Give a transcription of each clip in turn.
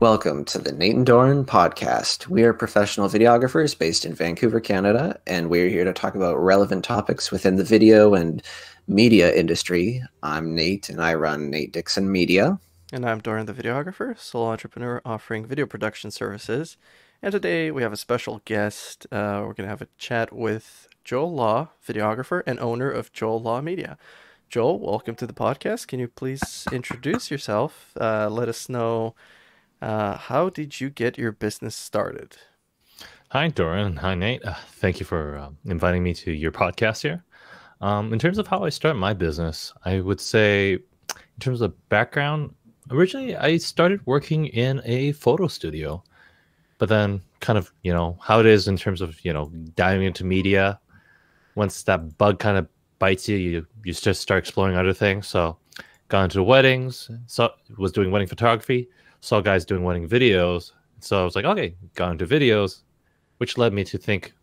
Welcome to the Nate and Dorin podcast. We are professional videographers based in Vancouver, Canada, and we're here to talk about relevant topics within the video and media industry. I'm Nate, and I run Nate Dixon Media. And I'm Dorin, the videographer, solo entrepreneur offering video production services. And today we have a special guest. We're going to have a chat with Joel Law, videographer and owner of Joel Law Media. Joel, welcome to the podcast. Can you please introduce yourself? Let us know how did you get your business started? Hi, Dorin. Hi, Nate. Thank you for inviting me to your podcast here. In terms of how I start my business, I would say, in terms of background, originally I started working in a photo studio, but then kind of, how it is in terms of, diving into media. Once that bug kind of bites you, you just start exploring other things. So got into weddings, was doing wedding photography, saw guys doing wedding videos. So I was like, okay, got into videos, which led me to think,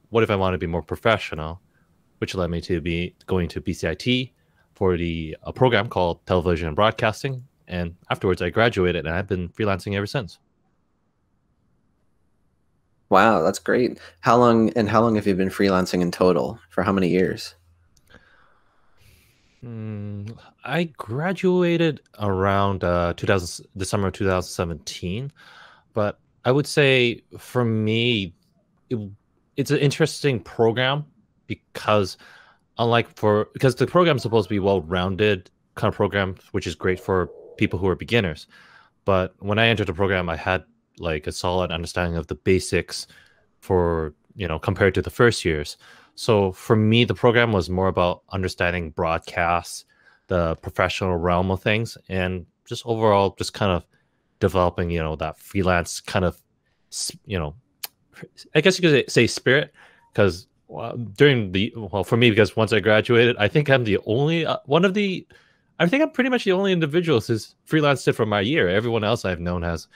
what if I want to be more professional? Which led me to be going to BCIT for a program called Television and Broadcasting. And afterwards, I graduated, and I've been freelancing ever since. Wow, that's great. How long have you been freelancing in total? For how many years? I graduated around 2000, the summer of 2017, but I would say for me, it's an interesting program because because the program is supposed to be well-rounded kind of program, which is great for people who are beginners. But when I entered the program, I had like a solid understanding of the basics for, compared to the first years. So for me, the program was more about understanding broadcasts, the professional realm of things, and just overall just kind of developing, that freelance kind of, I guess you could say spirit, because for me, because once I graduated, I think I'm the only I think I'm pretty much the only individual who's freelanced it for my year. Everyone else I've known has,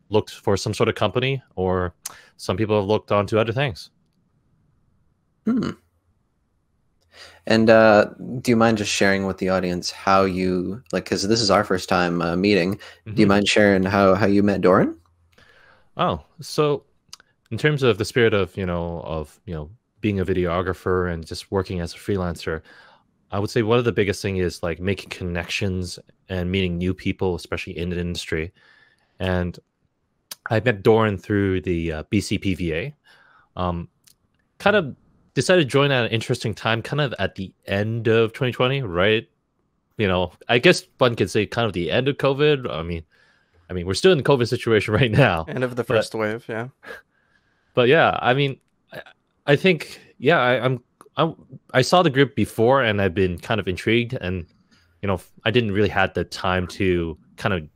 looked for some sort of company, or some people have looked onto other things. Hmm. And do you mind just sharing with the audience how you because this is our first time meeting. Do you mind sharing how you met Dorin? Oh, so in terms of the spirit of being a videographer and just working as a freelancer, I would say one of the biggest thing is like making connections and meeting new people, especially in the industry. And I met Dorin through the BCPVA. Kind of decided to join at an interesting time, kind of at the end of 2020, right? I guess one could say kind of the end of COVID. I mean, we're still in the COVID situation right now. End of the first wave, yeah. But yeah, I think, yeah, I saw the group before, and I've been kind of intrigued, and I didn't really had the time to kind of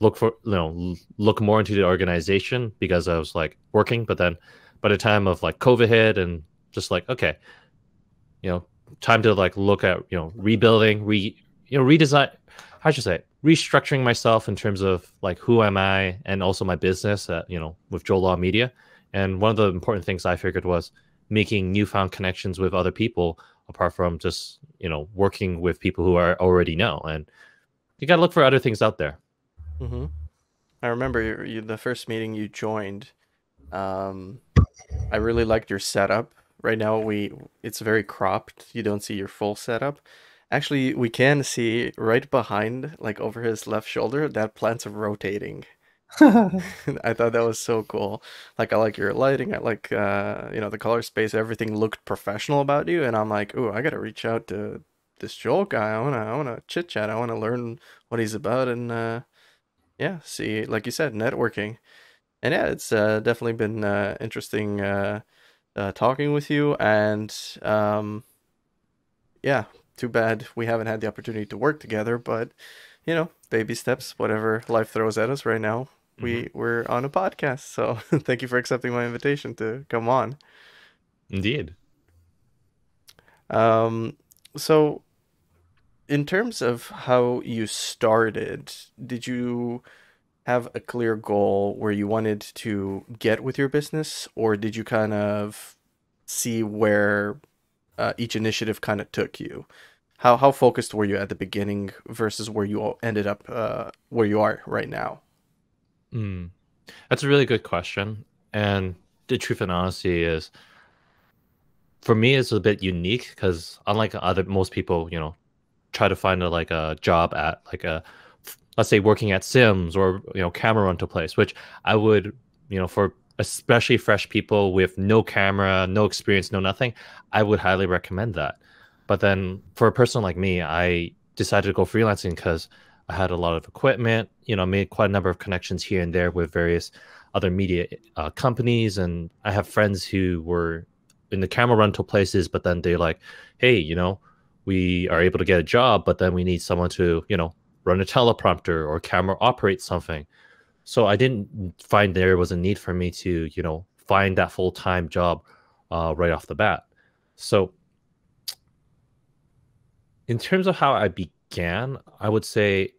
look more into the organization because I was like working. But then by the time of like COVID hit, and just like, okay, time to like look at rebuilding, redesign, how should I say it? Restructuring myself in terms of like who am I, and also my business with Joel Law Media. And one of the important things I figured was making newfound connections with other people, apart from just working with people who are already know. And you got to look for other things out there. Mm-hmm. I remember the first meeting you joined. I really liked your setup. Right now, it's very cropped. You don't see your full setup. Actually, we can see right behind, like over his left shoulder, that plant's rotating. I thought that was so cool. Like, I like your lighting. I like, the color space. Everything looked professional about you, and I'm like, ooh, I gotta reach out to this Joel guy. I wanna chit chat. I wanna learn what he's about, and yeah, see, like you said, networking. And yeah, it's definitely been interesting talking with you. And yeah, too bad we haven't had the opportunity to work together. But baby steps, whatever life throws at us right now. We're on a podcast, so thank you for accepting my invitation to come on. Indeed. Um, so in terms of how you started, did you have a clear goal where you wanted to get with your business, or did you kind of see where each initiative kind of took you? How focused were you at the beginning versus where you ended up where you are right now? Mm. That's a really good question. And the truth and honesty is, for me, it's a bit unique because unlike other most people, try to find a job at like a, let's say, working at Sims or camera rental place, which I would, for especially fresh people with no camera, no experience, no nothing, I would highly recommend that. But then for a person like me, I decided to go freelancing because I had a lot of equipment, made quite a number of connections here and there with various other media companies, and I have friends who were in the camera rental places, but then they're like, hey, we are able to get a job, but then we need someone to, run a teleprompter or camera operate something. So I didn't find there was a need for me to, find that full-time job right off the bat. So in terms of how I began, I would say,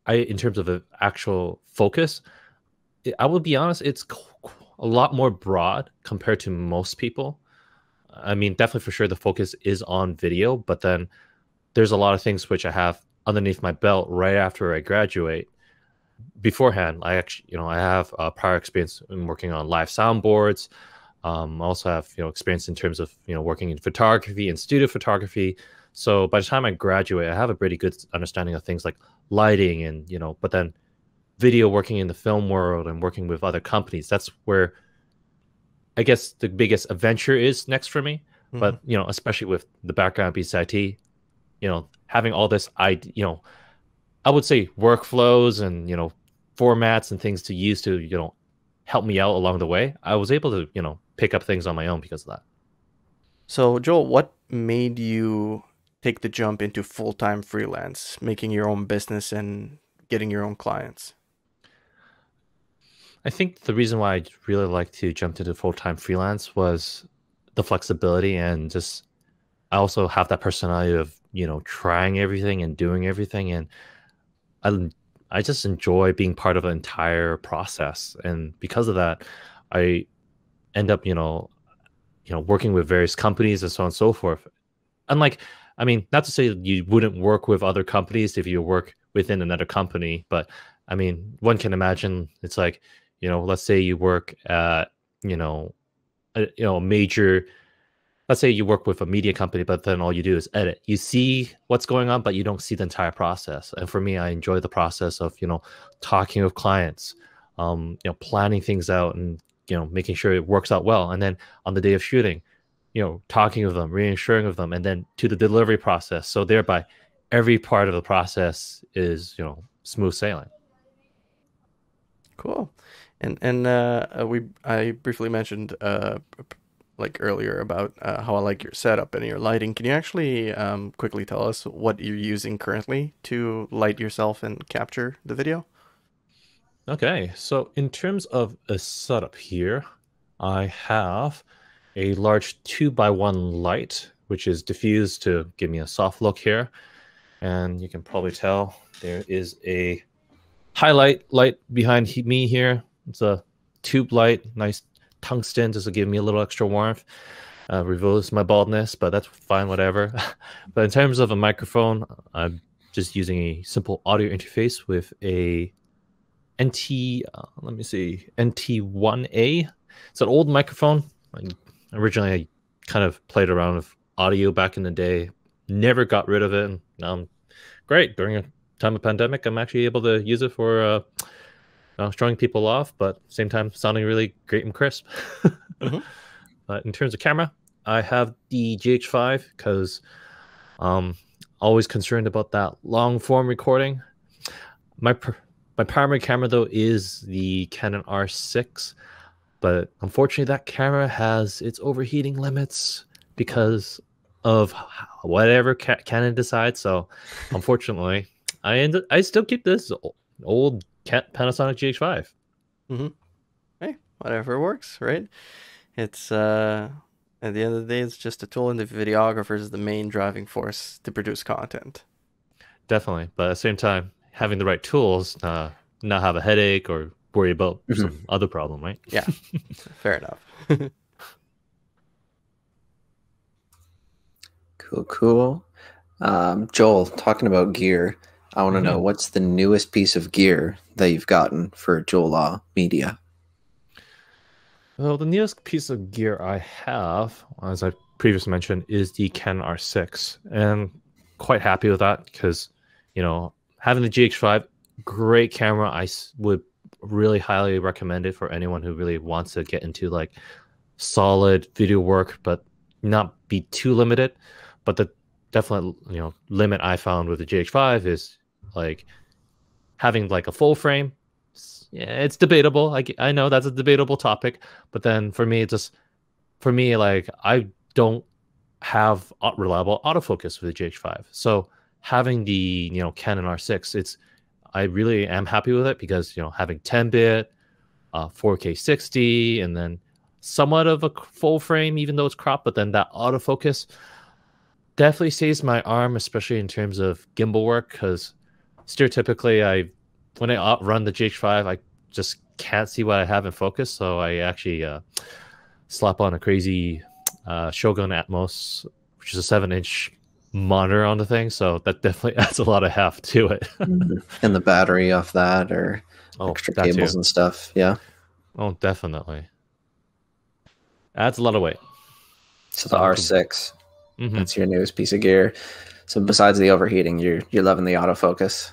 in terms of the actual focus, I will be honest, it's a lot more broad compared to most people. I mean, definitely for sure, the focus is on video, but then there's a lot of things which I have underneath my belt right after I graduate. Beforehand, I actually, I have prior experience in working on live soundboards. I also have, experience in terms of, working in photography and studio photography. So by the time I graduate, I have a pretty good understanding of things like lighting and, but then video, working in the film world and working with other companies. That's where I guess the biggest adventure is next for me. Mhm. But, especially with the background BCIT, having all this, I would say workflows and, formats and things to use to, help me out along the way. I was able to, pick up things on my own because of that. So, Joel, what made you take the jump into full-time freelance, making your own business and getting your own clients? I think the reason why I really like to jump into full-time freelance was the flexibility, and just I also have that personality of, trying everything and doing everything, and I just enjoy being part of an entire process. And because of that, I end up, working with various companies and so on and so forth. Unlike, I mean, not to say that you wouldn't work with other companies if you work within another company, but I mean, one can imagine it's like, let's say you work at, a major, let's say you work with a media company, but then all you do is edit. You see what's going on, but you don't see the entire process. And for me, I enjoy the process of, talking with clients, planning things out and, making sure it works out well. And then on the day of shooting, talking with them, reassuring of them, and then to the delivery process. So thereby every part of the process is, smooth sailing. Cool. And I briefly mentioned like earlier about how I like your setup and your lighting. Can you actually quickly tell us what you're using currently to light yourself and capture the video? Okay, so in terms of a setup here, I have a large 2x1 light, which is diffused to give me a soft look here. And you can probably tell there is a highlight light behind me here. It's a tube light, nice tungsten, just to give me a little extra warmth. Reveals my baldness, but that's fine, whatever. But in terms of a microphone, I'm just using a simple audio interface with a let me see, NT1A. It's an old microphone. Originally, I kind of played around with audio back in the day. Never got rid of it. And now I'm great. During a time of pandemic, I'm actually able to use it for showing people off, but same time sounding really great and crisp. Mm-hmm. In terms of camera, I have the GH5 because always concerned about that long form recording. My primary camera, though, is the Canon R6, but unfortunately that camera has its overheating limits because of whatever Canon decides. So unfortunately, I still keep this old Panasonic GH5. Mm-hmm. Hey, whatever works, right? It's at the end of the day, it's just a tool, and the videographer is the main driving force to produce content. Definitely, but at the same time, having the right tools, not have a headache or worry about some other problem, right? Yeah, fair enough. Cool. Joel, talking about gear, I want to know what's the newest piece of gear that you've gotten for Joel Law Media. Well, the newest piece of gear I have, as I previously mentioned, is the Canon R6, and quite happy with that because, having the GH5, great camera. I would really highly recommend it for anyone who really wants to get into like solid video work, but not be too limited. But the definite limit I found with the GH5 is like having like a full frame. Yeah, it's debatable. I know that's a debatable topic, but then for me, like I don't have reliable autofocus with the GH5. So having the Canon R6, I really am happy with it because having 10-bit, 4K 60, and then somewhat of a full frame, even though it's cropped, but then that autofocus definitely saves my arm, especially in terms of gimbal work, because stereotypically when I run the GH5, I just can't see what I have in focus. So I actually slap on a crazy Shogun Atmos, which is a 7-inch monitor on the thing. So that definitely adds a lot of heft to it. And the battery off that, or extra cables and stuff. Yeah. Oh, definitely. Adds a lot of weight. So the R6, that's your newest piece of gear. So besides the overheating, you're loving the autofocus.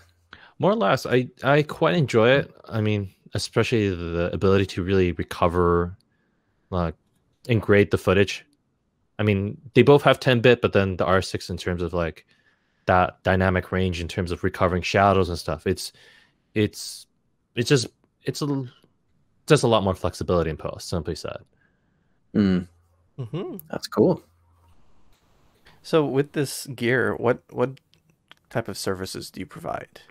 More or less, I quite enjoy it. I mean, especially the ability to really recover, and grade the footage. I mean, they both have 10-bit, but then the R6 in terms of like that dynamic range in terms of recovering shadows and stuff. It's just a lot more flexibility in post. Simply said. That's cool. So with this gear, what type of services do you provide?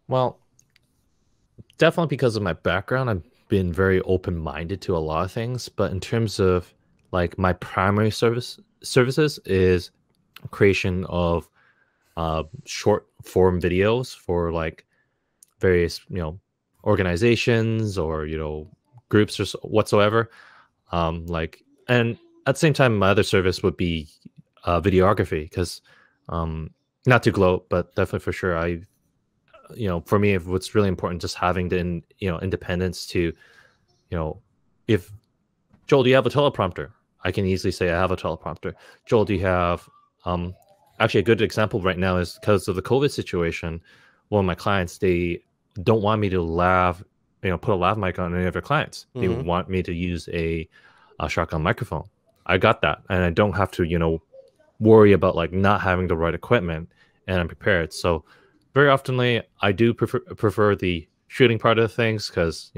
Well, definitely because of my background, I've been very open-minded to a lot of things. But in terms of like my primary services is creation of short form videos for like various organizations or groups or whatsoever. And at the same time, my other service would be videography because not to gloat, but definitely for sure for me, what's really important, just having the independence to, if Joel, do you have a teleprompter? I can easily say I have a teleprompter. Joel, do you have actually a good example right now is because of the COVID situation. One of my clients, they don't want me to put a lav mic on any of their clients. They want me to use a shotgun microphone. I got that, and I don't have to worry about like not having the right equipment, and I'm prepared. So very oftenly, I do prefer the shooting part of things because,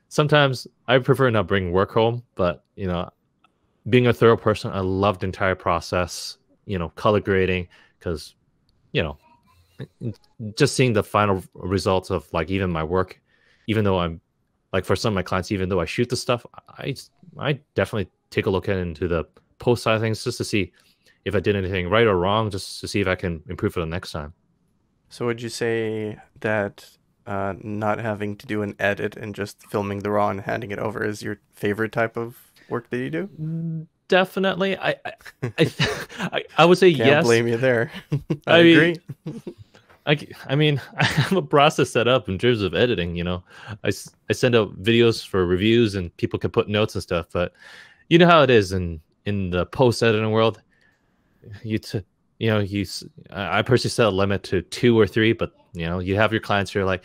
sometimes I prefer not bringing work home. But, being a thorough person, I love the entire process, color grading because, just seeing the final results of like even my work, even though I'm like for some of my clients, even though I shoot the stuff, I definitely take a look into the post side of things just to see if I did anything right or wrong, just to see if I can improve for the next time. So would you say that not having to do an edit and just filming the raw and handing it over is your favorite type of work that you do? Definitely. I would say yes. Can't blame you there. I agree. I mean, I have a process set up in terms of editing. I send out videos for reviews and people can put notes and stuff. But you know how it is in the post editing world. I personally set a limit to 2 or 3, but you have your clients who are like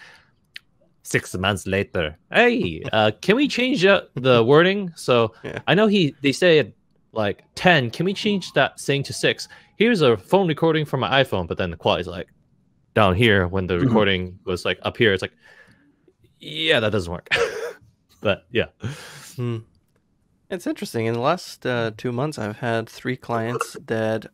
6 months later. Hey, can we change the wording? So yeah. I know they say it like 10. Can we change that saying to 6? Here's a phone recording from my iPhone, but then the quality is like down here when the recording was like up here. It's like, yeah, that doesn't work. But yeah. It's interesting. In the last 2 months, I've had 3 clients that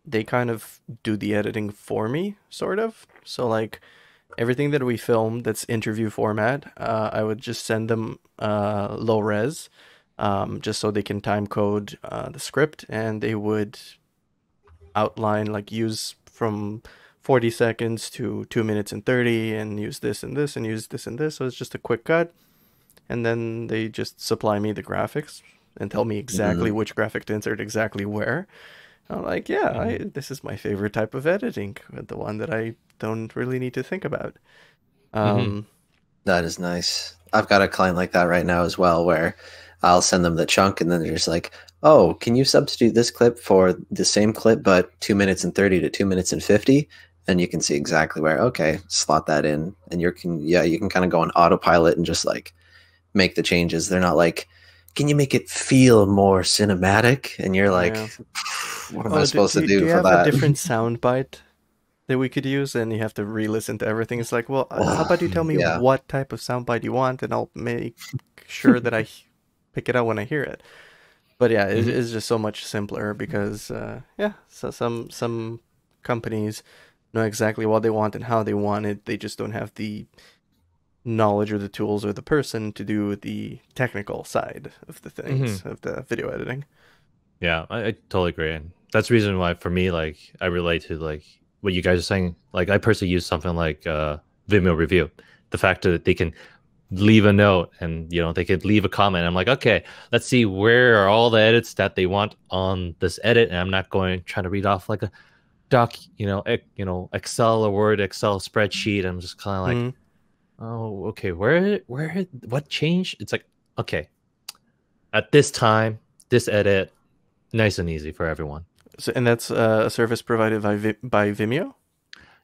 they kind of do the editing for me, sort of. So like everything that we film that's interview format, I would just send them low res, just so they can time code the script, and they would outline, like use from 40 seconds to 2 minutes and 30 and use this and this and use this and this. So it's just a quick cut. And then they just supply me the graphics and tell me exactly which graphic to insert exactly where. I'm like, yeah, this is my favorite type of editing, the one that I don't really need to think about. Um, That is nice. I've got a client like that right now as well, where I'll send them the chunk and then they're just like, oh, can you substitute this clip for the same clip, but 2 minutes and 30 to 2 minutes and 50? And you can see exactly where, okay, slot that in. And you can kind of go on autopilot and just like make the changes. They're not like, can you make it feel more cinematic? And you're like, yeah. what am I supposed to do do you for have that? a different sound bite that we could use? And you have to re-listen to everything. It's like, well, how about you tell me Yeah. what type of sound bite you want, and I'll make sure that I pick it out when I hear it. But yeah, it's just so much simpler because so some companies know exactly what they want and how they want it. They just don't have the knowledge or the tools or the person to do the technical side of the things of the video editing. Yeah, I totally agree. And that's the reason why for me, like, I relate to like what you guys are saying. Like, I personally use something like Vimeo Review. The fact that they can leave a note and they could leave a comment. I'm like, okay, let's see where are all the edits that they want on this edit, and I'm not trying to read off like a doc, Excel or Word, Excel spreadsheet. I'm just kind of like, oh, okay, what changed? It's like, okay, at this time, this edit, nice and easy for everyone. So, and that's a service provided by Vimeo?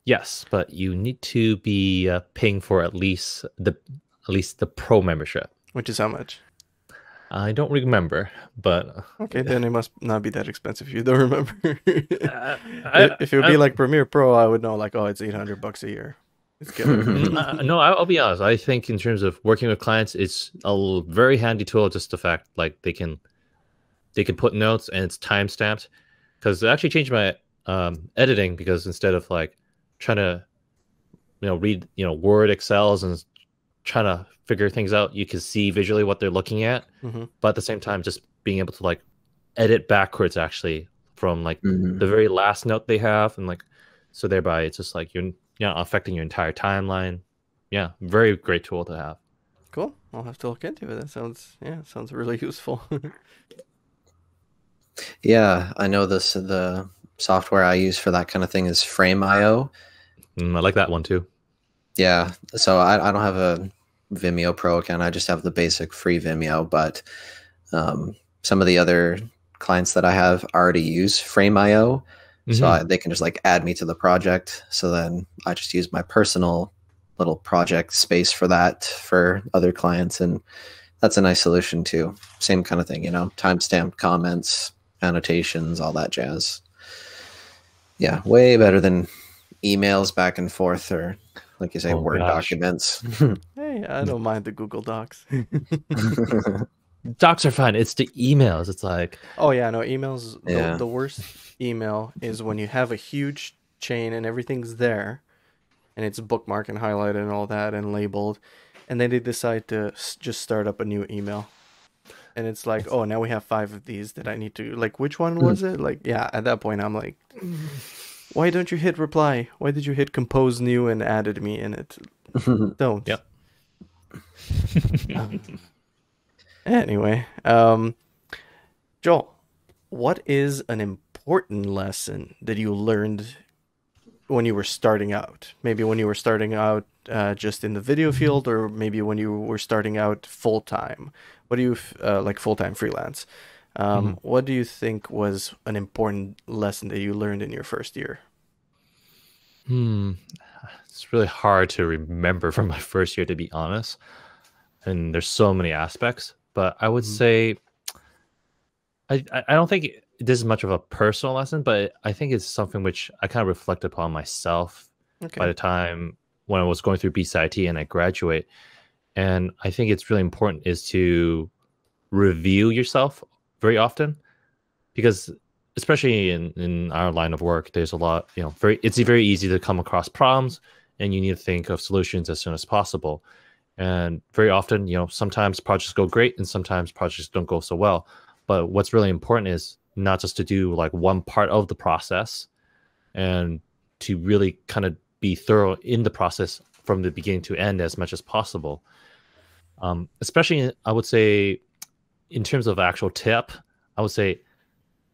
Yes, but you need to be paying for at least the pro membership. Which is how much? I don't remember, but okay, then it must not be that expensive if you don't remember. If it would be like Premiere Pro, I would know, like, oh, it's $800 a year. It's good. No, I'll be honest. I think in terms of working with clients, it's a very handy tool. Just the fact like they can put notes and it's time stamped. Because it actually changed my editing, because instead of like trying to read Word, Excels and trying to figure things out, you can see visually what they're looking at, but at the same time just being able to like edit backwards actually from like the very last note they have, and like so thereby it's just like you're affecting your entire timeline. Yeah, very great tool to have. Cool. I'll have to look into it. That sounds really useful. Yeah, I know the software I use for that kind of thing is Frame.io. I like that one too. Yeah, so I don't have a Vimeo Pro account. I just have the basic free Vimeo, but some of the other clients that I have already use Frame.io, so they can just like add me to the project. So then I just use my personal little project space for that for other clients, and that's a nice solution too. Same kind of thing, timestamp comments, annotations, all that jazz. Yeah, way better than emails back and forth, or like you say, Word documents. Hey, I don't mind the Google Docs. Docs are fine. It's the emails. It's like, oh yeah, no, emails. Yeah. The worst email is when you have a huge chain and everything's there, and it's bookmarked and highlighted and all that and labeled, and then they decide to just start up a new email. And it's like, oh, now we have 5 of these that I need to, like, which one was it? Like, yeah, at that point, I'm like, why don't you hit reply? Why did you hit compose new and added me in it? Don't. Yep. Anyway, Joel, what is an important lesson that you learned when you were starting out? Maybe when you were starting out just in the video field, or maybe when you were starting out full-time. What do you like full-time freelance? What do you think was an important lesson that you learned in your first year? It's really hard to remember from my first year, to be honest. And there's so many aspects, but I would say I don't think this is much of a personal lesson, but I think it's something which I kind of reflect upon myself by the time when I was going through BCIT and I graduate. And I think it's really important is to review yourself very often, because especially in our line of work, there's a lot, it's very easy to come across problems and you need to think of solutions as soon as possible. And very often, sometimes projects go great and sometimes projects don't go so well. But what's really important is not just to do like one part of the process, and to really kind of be thorough in the process from the beginning to end as much as possible. Especially, I would say, in terms of actual tip, I would say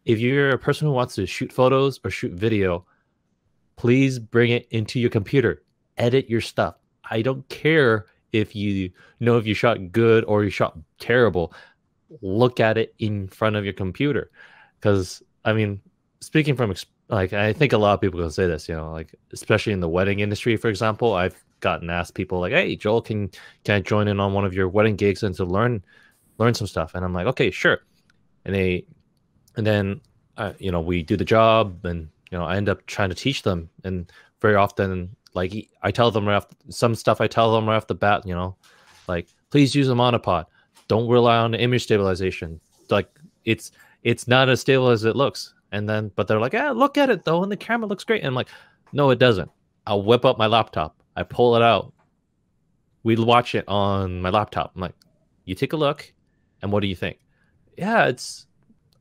if you're a person who wants to shoot photos or shoot video, please bring it into your computer. Edit your stuff. I don't care if you know if you shot good or you shot terrible. Look at it in front of your computer. Because, I mean, speaking from, like, I think a lot of people can say this, you know, like, especially in the wedding industry, for example, I've gotten asked people like, hey, Joel, can I join in on one of your wedding gigs and to learn some stuff? And I'm like, okay, sure. And then, you know, we do the job, and, you know, I end up trying to teach them. And very often, like, I tell them right off the bat, you know, like, please use a monopod. Don't rely on the image stabilization. Like, it's not as stable as it looks. And then, but they're like, look at it though, and the camera looks great. And I'm like, no, it doesn't. I'll whip up my laptop. I pull it out. We watch it on my laptop. I'm like, you take a look, and what do you think? Yeah, it's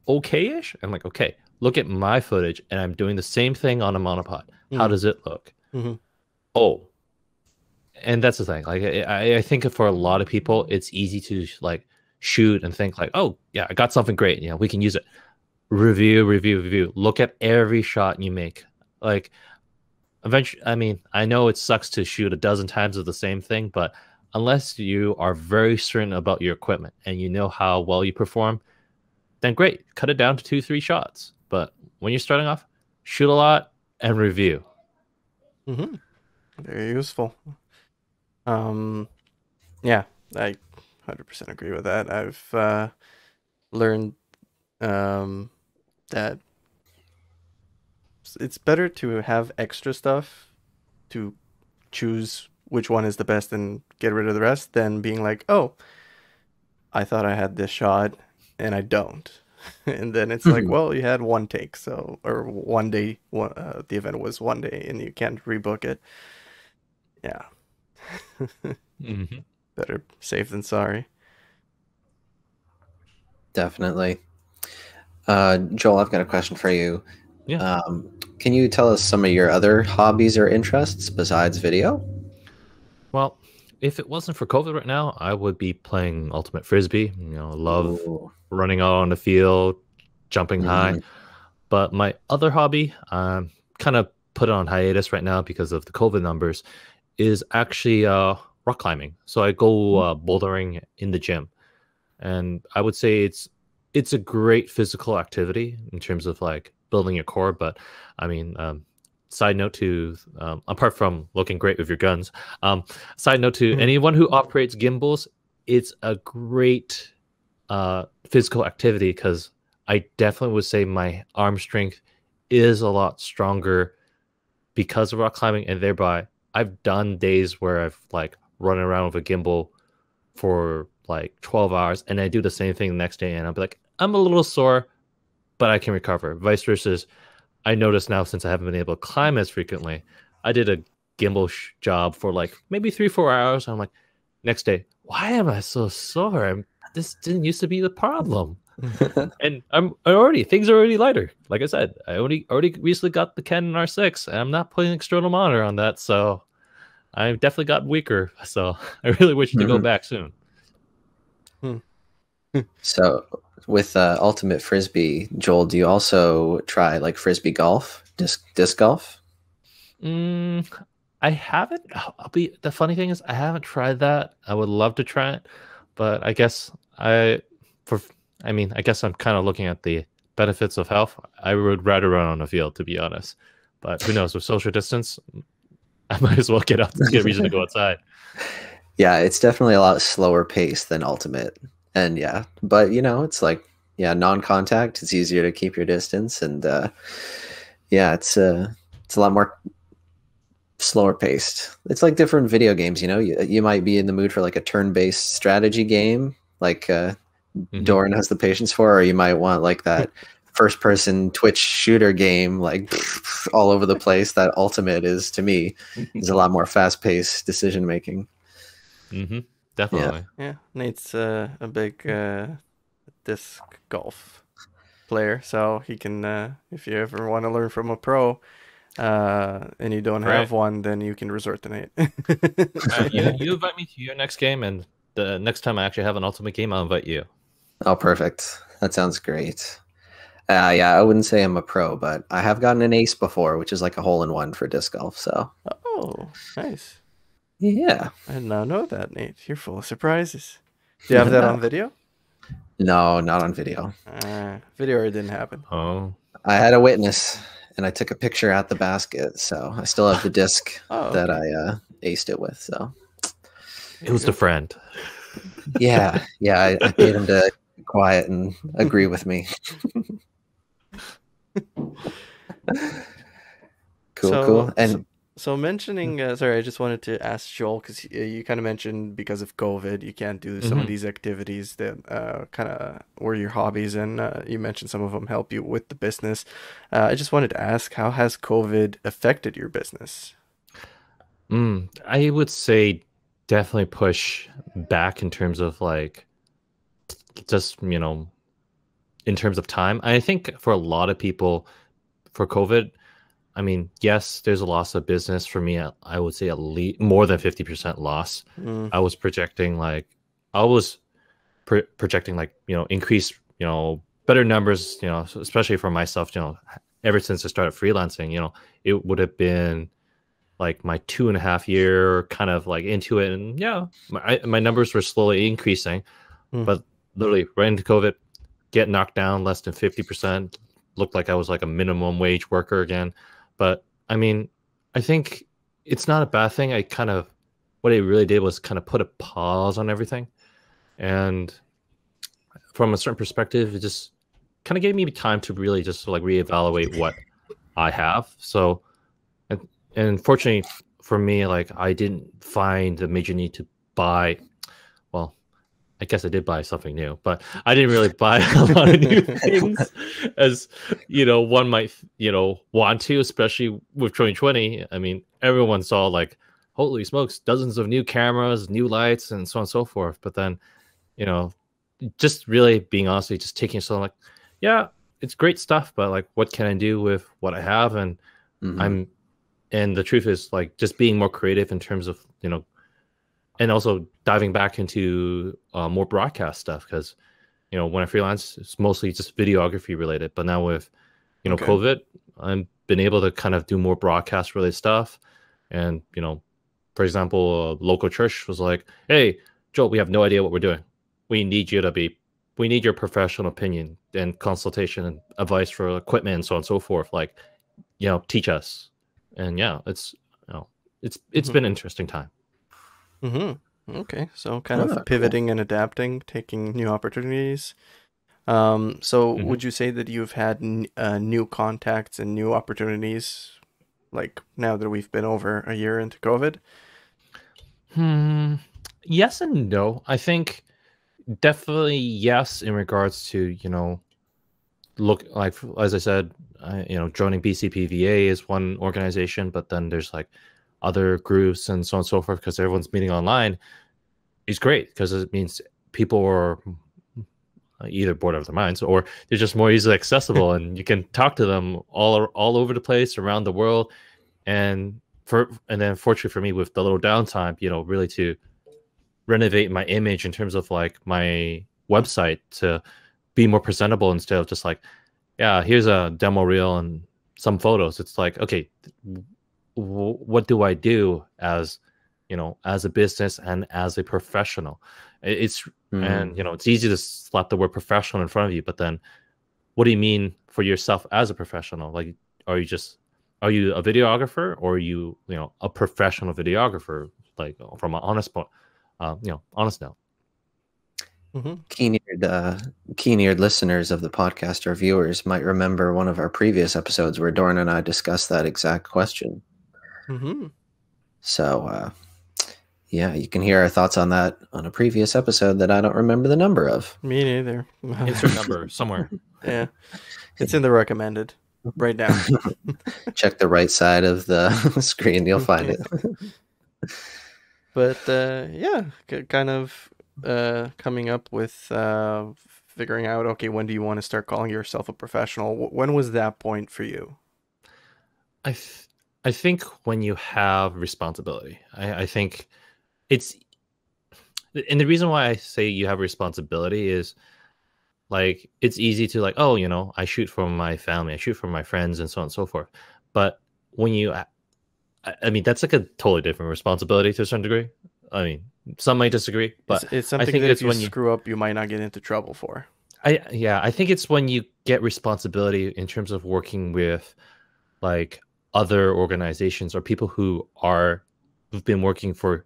okay-ish. I'm like, okay, look at my footage, and I'm doing the same thing on a monopod. How does it look? Oh, and that's the thing. Like, I think for a lot of people, it's easy to like shoot and think like, oh yeah, I got something great. You know, we can use it. Review. Look at every shot you make. Like, eventually, I mean, I know it sucks to shoot a dozen times of the same thing, but unless you are very certain about your equipment and you know how well you perform, then great, cut it down to 2-3 shots. But when you're starting off, shoot a lot and review. Very useful. Yeah, I 100% agree with that. I've learned that it's better to have extra stuff to choose which one is the best and get rid of the rest than being like, oh, I thought I had this shot and I don't. And then it's like, well, you had one take, so, or one day, the event was one day and you can't rebook it. Yeah. Better safe than sorry. Definitely. Joel, I've got a question for you. Yeah. Can you tell us some of your other hobbies or interests besides video? Well, if it wasn't for COVID right now, I would be playing Ultimate Frisbee. You know, love running out on the field, jumping high. But my other hobby, kind of put it on hiatus right now because of the COVID numbers, is actually rock climbing. So I go bouldering in the gym. And I would say it's a great physical activity in terms of like building your core. But I mean, side note to, apart from looking great with your guns, side note to anyone who operates gimbals, it's a great physical activity because I definitely would say my arm strength is a lot stronger because of rock climbing, and thereby I've done days where I've like run around with a gimbal for like 12 hours and I do the same thing the next day and I'll be like, I'm a little sore, but I can recover. Vice versa, I notice now since I haven't been able to climb as frequently, I did a gimbal job for like maybe 3-4 hours. I'm like, next day, why am I so sore? This didn't used to be the problem. And things are already lighter. Like I said, I already recently got the Canon R6 and I'm not putting an external monitor on that. So I've definitely gotten weaker. So I really wish to go back soon. So with Ultimate Frisbee, Joel, do you also try like Frisbee Golf, disc golf? I haven't. The funny thing is I haven't tried that. I would love to try it, but I guess I guess I'm kind of looking at the benefits of health. I would rather run on the field, to be honest. But who knows? With social distance, I might as well get up to get a reason to go outside. Yeah, it's definitely a lot slower pace than Ultimate. And yeah, but you know, it's like, yeah, non-contact. It's easier to keep your distance, and yeah, it's a lot more slower paced. It's like different video games. You know, you might be in the mood for like a turn-based strategy game, like Dorin has the patience for, or you might want like that first-person Twitch shooter game, like all over the place. That Ultimate is, to me, is a lot more fast-paced decision making. Definitely. Yeah, Nate's a big disc golf player, so he can, if you ever want to learn from a pro, and you don't have one, then you can resort to Nate. You invite me to your next game, and the next time I actually have an Ultimate game, I'll invite you. Oh, perfect. That sounds great. Yeah, I wouldn't say I'm a pro, but I have gotten an ace before, which is like a hole-in-one for disc golf. So Oh, nice. yeah. I did not know that, Nate. You're full of surprises. Do you have that on video? No, not on video. Video or it didn't happen. Oh, I had a witness, and I took a picture at the basket, so I still have the disc that I aced it with. So it was the friend. yeah, I paid him to be quiet and agree with me. Cool. And so mentioning, sorry, I just wanted to ask Joel because you kind of mentioned because of COVID, you can't do some of these activities that kind of were your hobbies, and you mentioned some of them help you with the business. I just wanted to ask, how has COVID affected your business? I would say definitely push back in terms of like just, in terms of time. I think for a lot of people for COVID, I mean, yes, there's a loss of business. For me, I would say at least more than 50% loss. I was projecting increase, better numbers, especially for myself, ever since I started freelancing, it would have been like my 2.5 year kind of like into it. And yeah, my numbers were slowly increasing, but literally right into COVID, get knocked down less than 50%, looked like I was like a minimum wage worker again. But I mean, I think it's not a bad thing. What it really did was kind of put a pause on everything. And from a certain perspective, it just kind of gave me time to really just like reevaluate what I have. So, and fortunately for me, like I didn't find the major need to buy, well, I guess I did buy something new, but I didn't really buy a lot of new things as, one might, want to, especially with 2020. I mean, everyone saw like, holy smokes, dozens of new cameras, new lights, and so on and so forth. But then, just really being honestly, just taking something like, yeah, it's great stuff, but like, what can I do with what I have? And and the truth is like just being more creative in terms of, and also diving back into more broadcast stuff because, when I freelance, it's mostly just videography related. But now with, COVID, I've been able to kind of do more broadcast related stuff. And, for example, a local church was like, hey, Joel, we have no idea what we're doing. We need your professional opinion and consultation and advice for equipment and so on and so forth. Like, teach us. And yeah, it's been an interesting time. Okay, so kind of pivoting and adapting, taking new opportunities. Would you say that you've had new contacts and new opportunities, like now that we've been over a year into COVID? Yes and no. I think definitely yes in regards to, look, like as I said, joining BCPVA is one organization, but then there's like other groups and so on and so forth because everyone's meeting online is great because it means people are either bored out of their minds or they're just more easily accessible and you can talk to them all over the place around the world. And then fortunately for me with the little downtime, really to renovate my image in terms of like my website to be more presentable instead of just like, yeah, here's a demo reel and some photos. It's like, okay, what do I do as a business and as a professional? It's and it's easy to slap the word professional in front of you, but then what do you mean for yourself as a professional? Like, are you a videographer or are you a professional videographer? Like from an honest point, honest note. Keen-eared listeners of the podcast or viewers might remember one of our previous episodes where Dorin and I discussed that exact question. So, yeah, you can hear our thoughts on that on a previous episode that I don't remember the number of. Me neither. Insert number somewhere. Yeah, it's in the recommended right now. Check the right side of the screen, you'll find it. But yeah, kind of coming up with figuring out, okay, when do you want to start calling yourself a professional? When was that point for you? I think when you have responsibility, I think it's, and the reason why I say you have responsibility is like it's easy to like, oh, I shoot for my family, I shoot for my friends, and so on and so forth. But when you, I mean, that's like a totally different responsibility to a certain degree. I mean, some might disagree, but It's I something think that it's if you when screw up, you might not get into trouble for. I think it's when you get responsibility in terms of working with like other organizations or people who've been working for,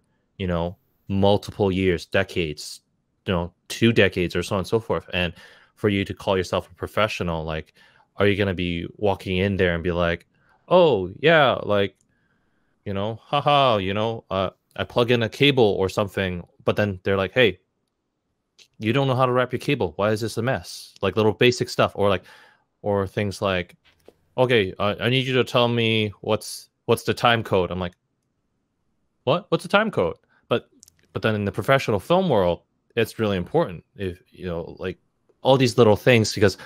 multiple years, decades, 2 decades or so on and so forth. And for you to call yourself a professional, like, are you going to be walking in there and be like, oh yeah, like, haha, I plug in a cable or something, but then they're like, hey, you don't know how to wrap your cable. Why is this a mess? Like little basic stuff, or things like, okay, I need you to tell me what's the time code. I'm like, what? What's the time code? But then in the professional film world, it's really important. If like all these little things, because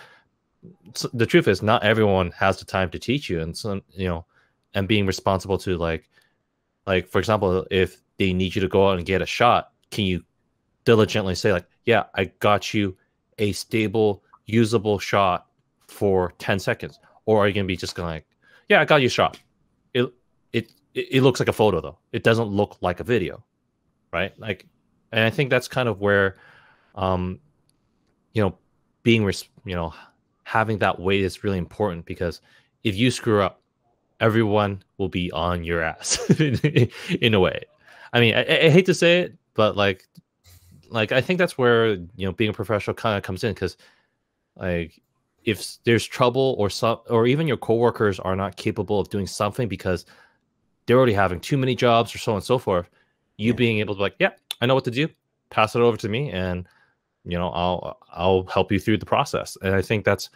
the truth is, not everyone has the time to teach you, and some, and being responsible to like for example, if they need you to go out and get a shot, can you diligently say like, yeah, I got you a stable, usable shot for 10 seconds? Or are you going to be just going like, yeah, I got you a shot. It looks like a photo though. It doesn't look like a video, right? Like, and I think that's kind of where, being, having that weight is really important, because if you screw up, everyone will be on your ass in a way. I mean, I hate to say it, but like I think that's where being a professional kind of comes in, because like if there's trouble or even your coworkers are not capable of doing something because they're already having too many jobs or so on and so forth, you being able to like, yeah, I know what to do, pass it over to me, and I'll help you through the process. And I think that's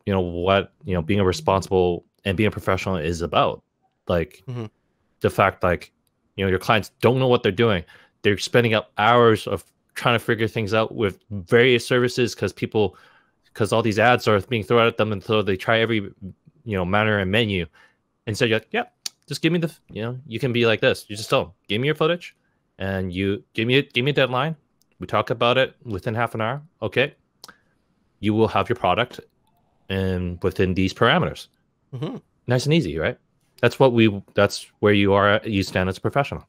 what being a responsible and being a professional is about. Like the fact like your clients don't know what they're doing, they're spending up hours of trying to figure things out with various services, because all these ads are being thrown at them, and so they try every manner and menu. And so you're like, yeah, just give me the you can be like this. You just tell them, give me your footage, and you give me a deadline. We talk about it within half an hour. Okay, you will have your product and within these parameters. Nice and easy, right? That's where you stand as a professional.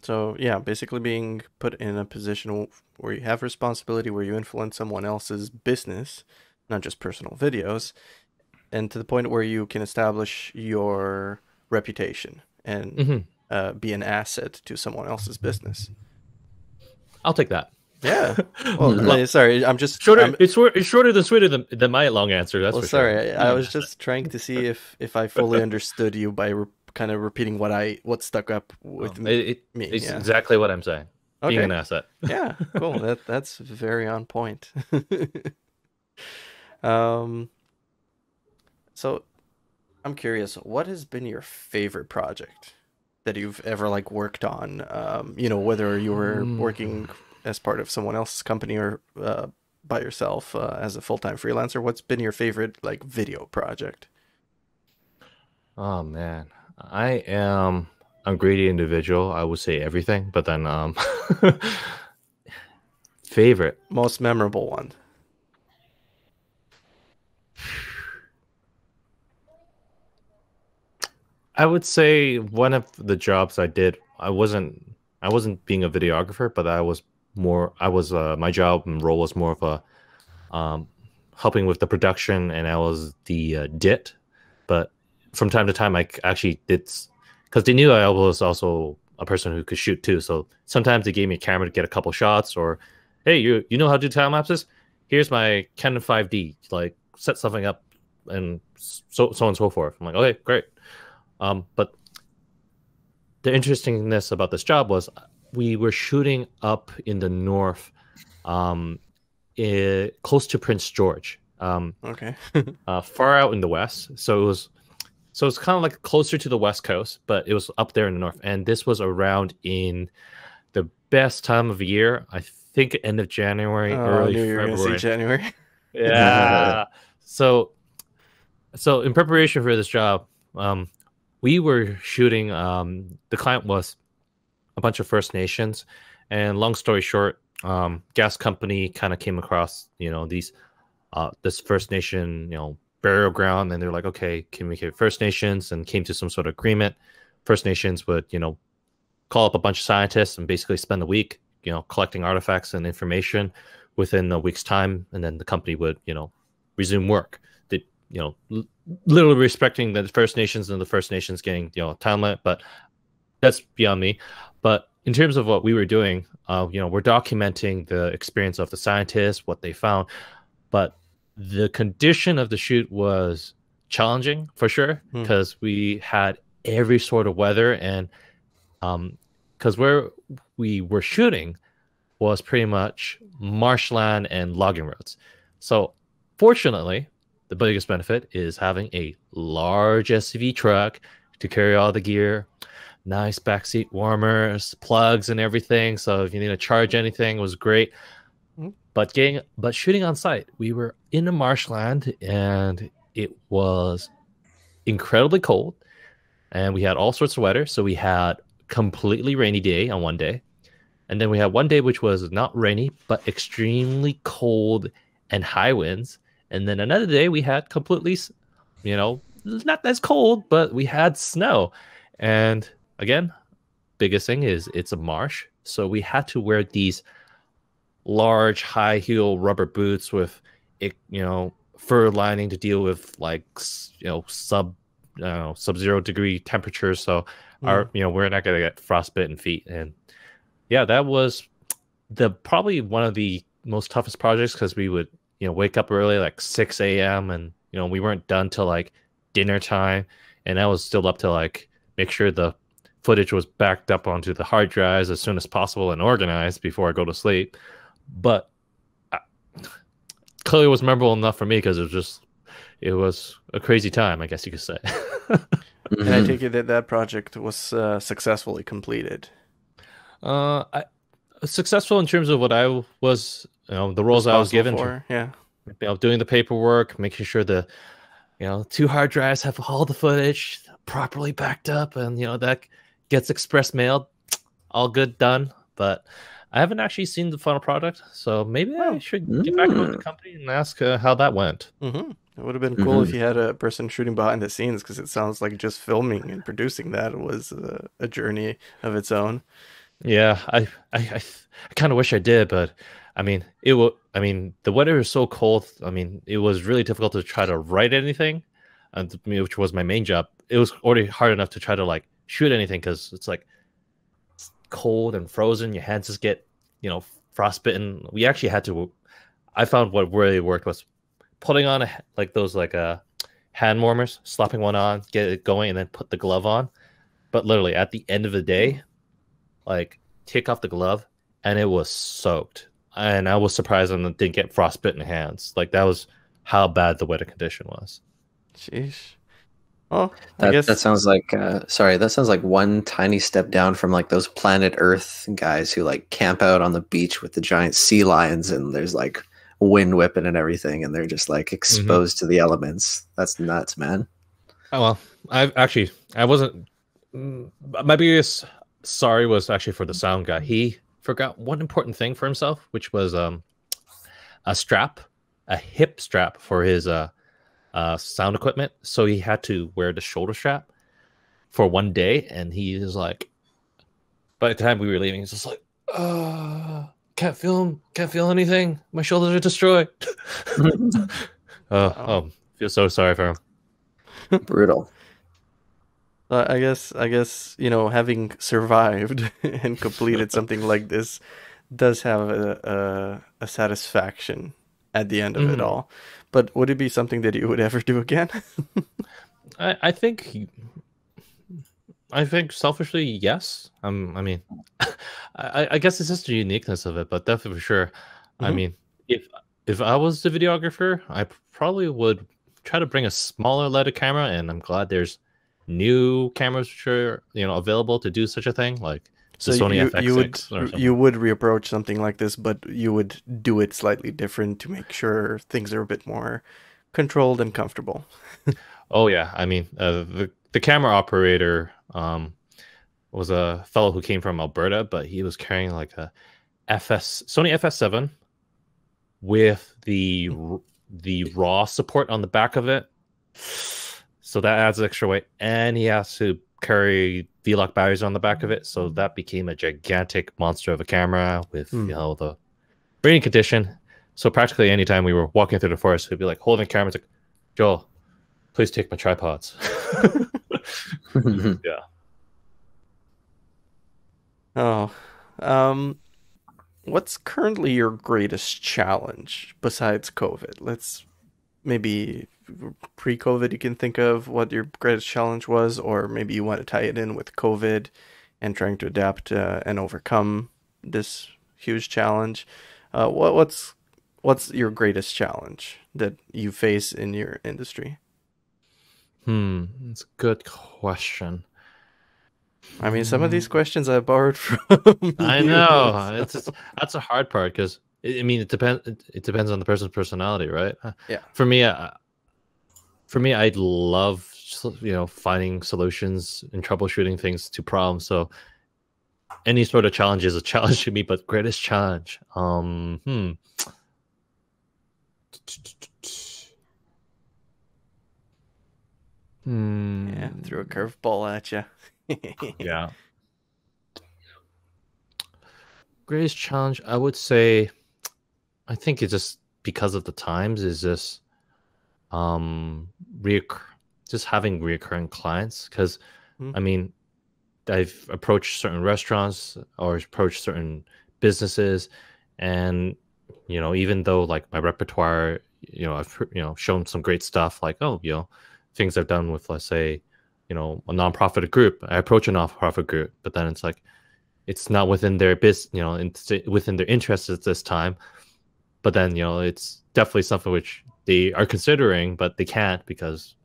So yeah, basically being put in a position where you have responsibility, where you influence someone else's business, not just personal videos, and to the point where you can establish your reputation and be an asset to someone else's business. I'll take that. Yeah. Well, sorry, I'm just shorter. It's shorter than sweeter than my long answer. That's for sorry. sure. I was just trying to see if I fully understood you by kind of repeating what stuck up with me. It's exactly what I'm saying. Okay. Being an asset. Yeah, cool. That's very on point. So I'm curious, what has been your favorite project that you've ever like worked on? Whether you were working as part of someone else's company or by yourself as a full-time freelancer. What's been your favorite like video project? Oh man, I am a greedy individual. I would say everything, but then favorite, most memorable one. I would say one of the jobs I did, I wasn't being a videographer, but my job and role was more of a helping with the production, and I was the DIT. But from time to time, I actually did, because they knew I was also a person who could shoot too. So sometimes they gave me a camera to get a couple shots, or hey, you know how to do time lapses? Here's my Canon 5D, like set something up, and so on and so forth. I'm like, okay, great. But the interestingness about this job was we were shooting up in the north, close to Prince George. Okay. Far out in the west. So it's kind of like closer to the west coast, but it was up there in the north. And this was around in the best time of year. I think end of January, early February. January. Yeah. So in preparation for this job, we were shooting. The client was a bunch of First Nations, and long story short, gas company kind of came across, this First Nation, burial ground, and they're like, okay, communicate with First Nations, and came to some sort of agreement. First Nations would, call up a bunch of scientists and basically spend a week, collecting artifacts and information within a week's time, and then the company would, resume work. They, literally respecting the First Nations and the First Nations getting, time limit, but that's beyond me. But in terms of what we were doing, we're documenting the experience of the scientists, what they found, but the condition of the shoot was challenging for sure, because we had every sort of weather, and because where we were shooting was pretty much marshland and logging roads. So fortunately, the biggest benefit is having a large SUV truck to carry all the gear, nice backseat warmers, plugs, and everything. So if you need to charge anything, it was great. But shooting on site, we were in the marshland, and it was incredibly cold, and we had all sorts of weather. So we had completely rainy day on one day, and then we had one day which was not rainy but extremely cold and high winds, and then another day we had completely, not as cold, but we had snow. And again, biggest thing is it's a marsh, so we had to wear these large high heel rubber boots with fur lining to deal with sub-zero degree temperatures, so we're not gonna get frostbitten feet. And yeah, that was probably one of the most toughest projects, because we would wake up early, like 6 a.m., and we weren't done till like dinner time, and I was still up to like make sure the footage was backed up onto the hard drives as soon as possible and organized before I go to sleep. But clearly it was memorable enough for me, because it was a crazy time, I guess you could say. And I take it that project was successfully completed. Successful in terms of what I was, the roles I was given for. Yeah. Doing the paperwork, making sure the, 2 hard drives have all the footage properly backed up, and that gets express mailed, all good, done. But I haven't actually seen the final product, so maybe I should get back to the company and ask how that went. It would have been cool if you had a person shooting behind the scenes, because it sounds like just filming and producing that was a journey of its own. Yeah, I kind of wish I did, but the weather is so cold. It was really difficult to try to write anything, which was my main job. It was already hard enough to try to like shoot anything, because it's like cold and frozen. Your hands just get frostbitten. We actually had to. I found what really worked was putting on those hand warmers, slapping one on, get it going, and then put the glove on. But literally at the end of the day, take off the glove, and it was soaked. And I was surprised when it didn't get frostbitten hands. That was how bad the weather condition was. Sheesh. Oh, that sounds like that sounds like one tiny step down from like those Planet Earth guys who like camp out on the beach with the giant sea lions, and there's like wind whipping and everything, and they're just like exposed to the elements. That's nuts, man. Oh well, I wasn't. My biggest sorry was actually for the sound guy. He forgot one important thing for himself, which was a hip strap for his sound equipment. So he had to wear the shoulder strap for one day, and he was like, by the time we were leaving, he's just like, can't feel anything. My shoulders are destroyed. Feel so sorry for him. Brutal. I guess having survived and completed something like this does have a satisfaction at the end of it all. But would it be something that you would ever do again? I think selfishly, yes. I guess it's just the uniqueness of it, but definitely for sure. If I was the videographer, I probably would try to bring a smaller leaded camera, and I'm glad there's new cameras which are available to do such a thing, like the Sony FX6. You would reapproach something like this, but you would do it slightly different to make sure things are a bit more controlled and comfortable. Oh yeah, the camera operator was a fellow who came from Alberta, but he was carrying like a Sony FS7 with the raw support on the back of it. So that adds extra weight, and he has to carry V-Lock batteries on the back of it. So that became a gigantic monster of a camera with the rating condition. So practically anytime we were walking through the forest, we'd be like holding cameras like, Joel, please take my tripods. Yeah. Oh, what's currently your greatest challenge besides COVID? Let's maybe pre-COVID you can think of what your greatest challenge was, or maybe you want to tie it in with COVID and trying to adapt and overcome this huge challenge. What's your greatest challenge that you face in your industry? It's a good question. I mean, some of these questions I borrowed from I you. know that's a hard part because it depends. It depends on the person's personality, right? Yeah. For me, I love finding solutions and troubleshooting things to problems. So any sort of challenge is a challenge to me. But greatest challenge, Yeah, threw a curveball at you. Yeah. Greatest challenge, I would say, I think it's just because of the times is just just having reoccurring clients. Because I mean, I've approached certain restaurants or approached certain businesses, and even though like my repertoire, I've shown some great stuff, like things I've done with, let's say, a nonprofit group. I approach a nonprofit group, but then it's like it's not within their business, within their interests at this time. But then it's definitely something which they are considering, but they can't because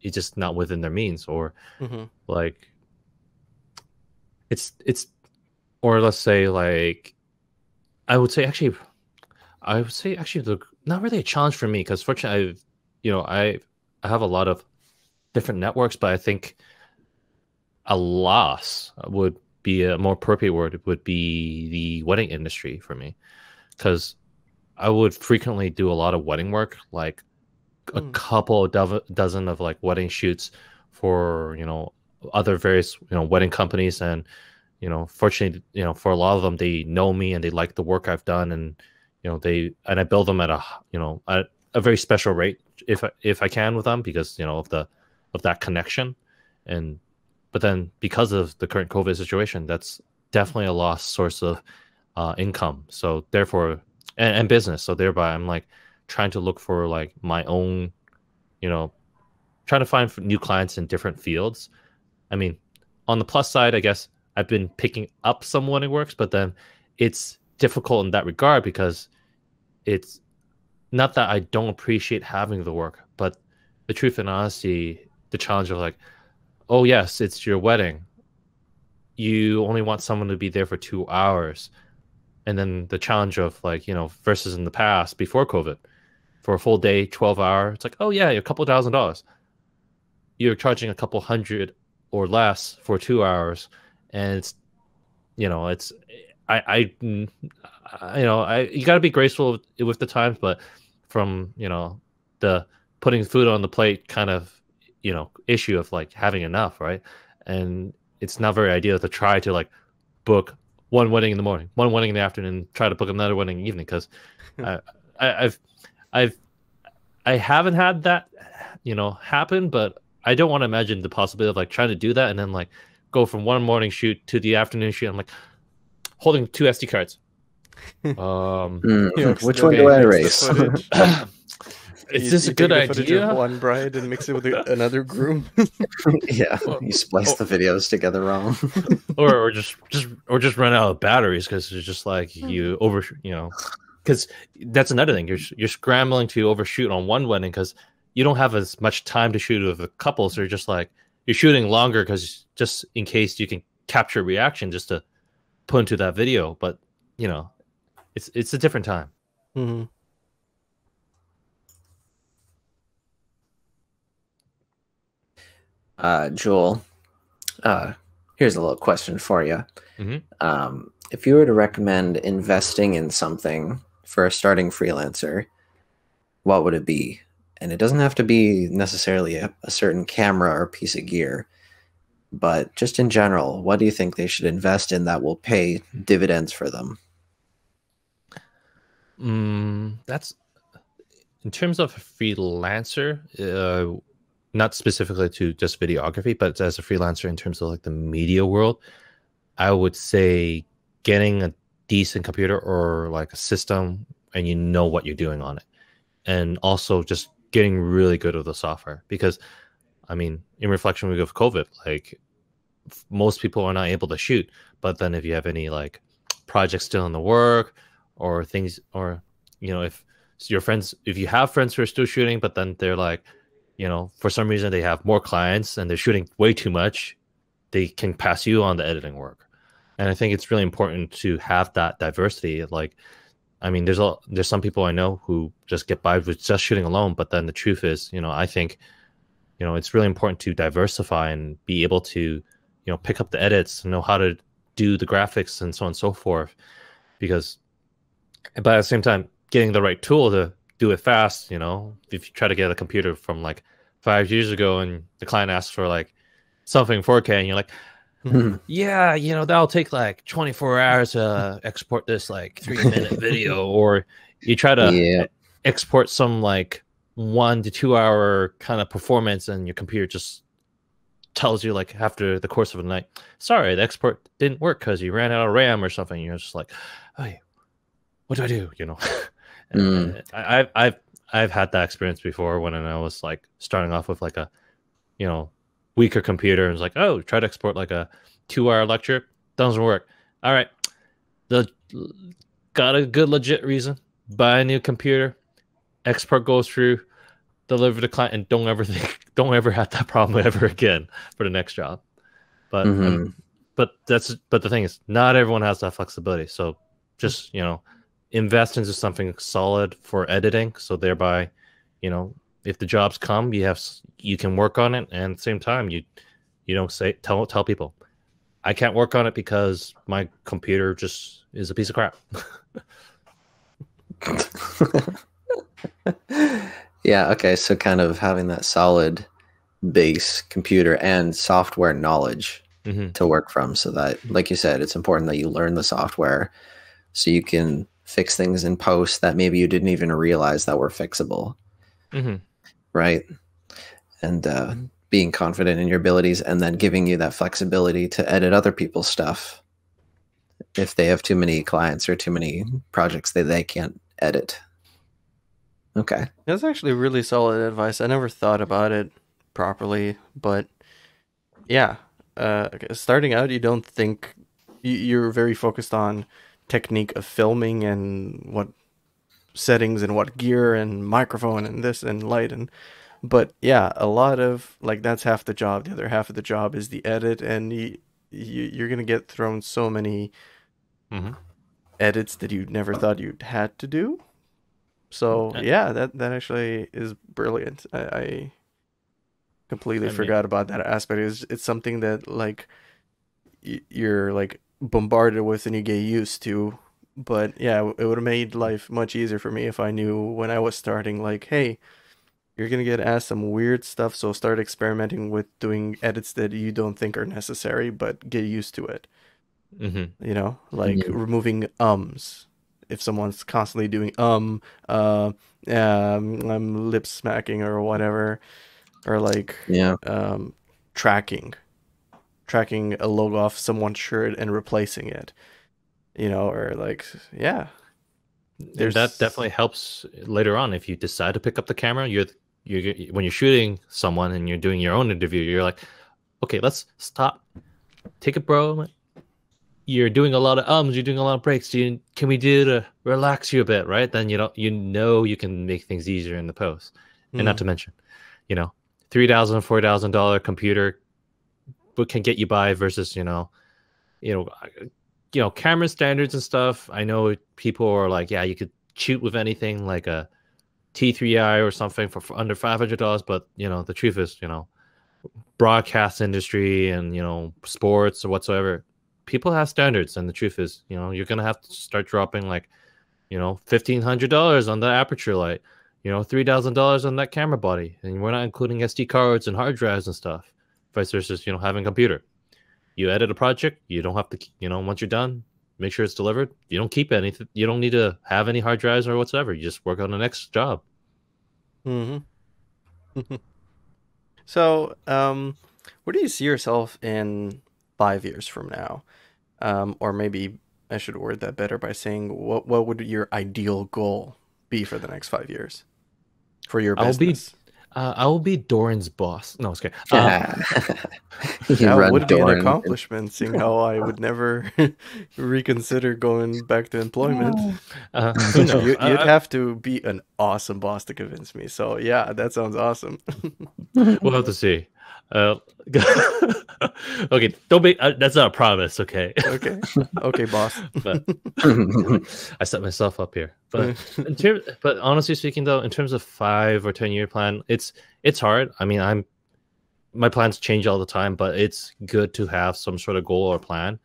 it's just not within their means, or like it's or let's say like I would say actually not really a challenge for me, because fortunately I have a lot of different networks, but I think a loss would be a more appropriate word. It would be the wedding industry for me, because I would frequently do a lot of wedding work, like a couple dozen of like wedding shoots for other various wedding companies, and fortunately for a lot of them, they know me and they like the work I've done, and I bill them at a very special rate if I can with them, because of that connection. But then because of the current COVID situation, that's definitely a lost source of income. So therefore, and business. So thereby, I'm like trying to look for like my own, trying to find new clients in different fields. I mean, on the plus side, I guess I've been picking up some wedding works, but then it's difficult in that regard, because it's not that I don't appreciate having the work, but the truth and honesty, the challenge of like, oh yes, it's your wedding. You only want someone to be there for 2 hours. And then the challenge of like, versus in the past before COVID, for a full day, 12 hour, it's like, oh yeah, a couple $1,000. You're charging a couple hundred or less for 2 hours. And it's, you got to be graceful with the times, but from, the putting food on the plate kind of, issue of like having enough, right? And it's not very ideal to try to like book one wedding in the morning, one wedding in the afternoon, try to book another wedding in the evening, because I haven't had that happen, but I don't want to imagine the possibility of like trying to do that and then like go from one morning shoot to the afternoon shoot. I'm like holding 2 SD cards. Which one do I erase? Is this a good idea? One bride and mix it with another groom. Yeah, you splice the videos together wrong. or just run out of batteries, because it's just like you because that's another thing. You're scrambling to overshoot on one wedding because you don't have as much time to shoot with a couple, so you're just like you're shooting longer because just in case you can capture reaction just to put into that video. But it's a different time. Mm-hmm. Joel, here's a little question for you. if you were to recommend investing in something for a starting freelancer, what would it be? And it doesn't have to be necessarily a certain camera or piece of gear, but just in general, what do you think they should invest in that will pay dividends for them? That's in terms of a freelancer, not specifically to just videography, but as a freelancer in terms of like the media world, I would say getting a decent computer or like a system and you know what you're doing on it. And also just getting really good with the software. Because, I mean, in reflection of COVID, like most people are not able to shoot. But then if you have any like projects still in the work or things, or, you know, if you have friends who are still shooting, but then they're like, you know, for some reason they have more clients and they're shooting way too much, they can pass you on the editing work. And I think it's really important to have that diversity. Like, I mean, there's some people I know who just get by with just shooting alone. But then the truth is, you know, I think, you know, it's really important to diversify and be able to, you know, pick up the edits, know how to do the graphics and so on and so forth. Because, but at the same time, getting the right tool to do it fast, you know, if you try to get a computer from like 5 years ago and the client asks for like something 4K and you're like, yeah, you know, that'll take like 24 hours to export this like 3-minute video, or you try to export some like 1 to 2 hour kind of performance and your computer just tells you like after the course of a night, sorry, the export didn't work because you ran out of RAM or something. You're just like, hey, what do I do? You know, I've had that experience before when I was like starting off with like a, you know, weaker computer and was like, oh, try to export like a 2-hour lecture, doesn't work. All right, got a good legit reason, buy a new computer, export goes through, deliver to client, and don't ever have that problem ever again for the next job. But but the thing is, not everyone has that flexibility. So just, you know, invest into something solid for editing, so thereby, you know, if the jobs come, you can work on it, and at the same time you don't tell people I can't work on it because my computer just is a piece of crap. Yeah, okay, so kind of having that solid base computer and software knowledge to work from, so that, like you said, it's important that you learn the software so you can fix things in post that maybe you didn't even realize that were fixable. Right? And being confident in your abilities, and then giving you that flexibility to edit other people's stuff if they have too many clients or too many projects that they can't edit. Okay. That's actually really solid advice. I never thought about it properly, but yeah, starting out, you don't think you're very focused on technique of filming and what settings and what gear and microphone and this and light, and but yeah, a lot of like that's half the job. The other half of the job is the edit, and you're gonna get thrown so many edits that you never thought you'd had to do. So yeah, that actually is brilliant. I completely forgot about that aspect. It's something that like you're like bombarded with and you get used to. But yeah, it would have made life much easier for me if I knew when I was starting, like, hey, you're gonna get asked some weird stuff, so start experimenting with doing edits that you don't think are necessary, but get used to it. You know, like removing ums. If someone's constantly doing I'm lip smacking or whatever, or like tracking a logo off someone's shirt and replacing it, you know, or like that definitely helps later on if you decide to pick up the camera. You're when you're shooting someone and you're doing your own interview, you're like, okay, let's stop, take it, bro. You're doing a lot of you're doing a lot of breaks. Can we do to relax you a bit, right? Then you can make things easier in the post. And not to mention, you know, $3,000, $4,000 computer can get you by versus, you know, camera standards and stuff. I know people are like, yeah, you could shoot with anything like a T3i or something for under $500, but you know, the truth is, you know, broadcast industry and, you know, sports or whatsoever, people have standards, and the truth is, you're gonna have to start dropping like, $1,500 on the aperture light, $3,000 on that camera body, and we're not including SD cards and hard drives and stuff. Vice versa, having a computer. You edit a project, you don't have to, once you're done, make sure it's delivered. You don't keep anything. You don't need to have any hard drives or whatsoever. You just work on the next job. So, where do you see yourself in 5 years from now? Or maybe I should word that better by saying, what would your ideal goal be for the next 5 years for your business? I will be Dorin's boss. No, it's okay. That would be an accomplishment, seeing how I would never reconsider going back to employment. Who knows? You'd have to be an awesome boss to convince me. So yeah, that sounds awesome. We'll have to see. Okay, don't be. That's not a promise. Okay. Okay, boss. But I set myself up here. But but honestly speaking, though, in terms of 5 or 10 year plan, it's hard. I mean, my plans change all the time, but it's good to have some sort of goal or plan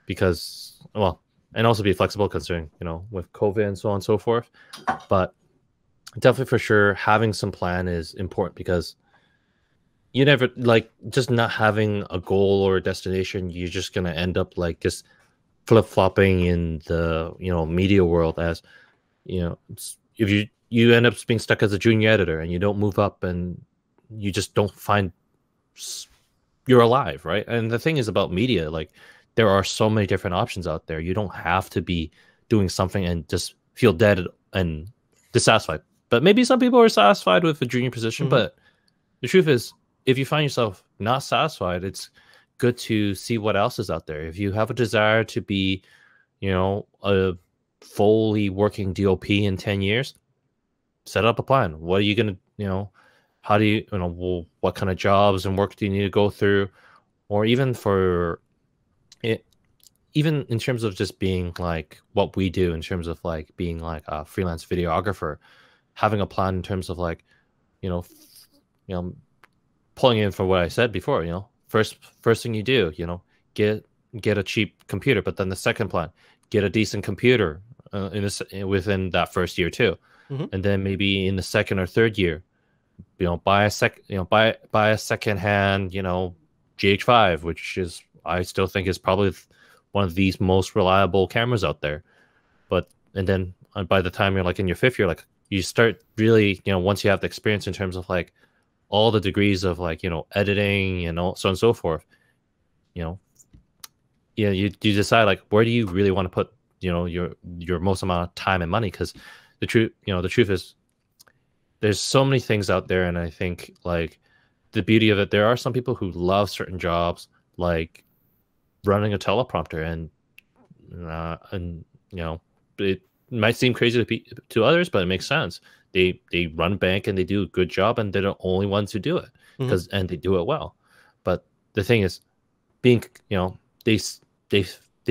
because, well, and also be flexible considering, with COVID and so on and so forth. But definitely for sure, having some plan is important because you never like just not having a goal or a destination. You're just going to end up like just flip-flopping in the, media world as, if you end up being stuck as a junior editor and you don't move up and you just don't find you're alive, right? And the thing is about media, like there are so many different options out there. You don't have to be doing something and just feel dead and dissatisfied. But maybe some people are satisfied with a junior position. But the truth is, if you find yourself not satisfied, it's good to see what else is out there. If you have a desire to be, a fully working DOP in 10 years, set up a plan. What are you going to, how do you, what kind of jobs and work do you need to go through? Or even for it, even in terms of just being like what we do in terms of like being like a freelance videographer, having a plan in terms of like, pulling in for what I said before, first thing you do, get a cheap computer, but then the second plan, get a decent computer within that first year too. And then maybe in the second or third year, buy a second-hand, GH5, which is I still think is probably one of these most reliable cameras out there. And then by the time you're like in your 5th year, like you start really, once you have the experience in terms of like all the degrees of like, editing and all so on and so forth, you decide like where do you really want to put, your most amount of time and money, because the truth is there's so many things out there, and I think like the beauty of it, there are some people who love certain jobs like running a teleprompter, and it might seem crazy to others, but it makes sense. They run bank and they do a good job, and they're the only ones who do it and they do it well. But the thing is, being they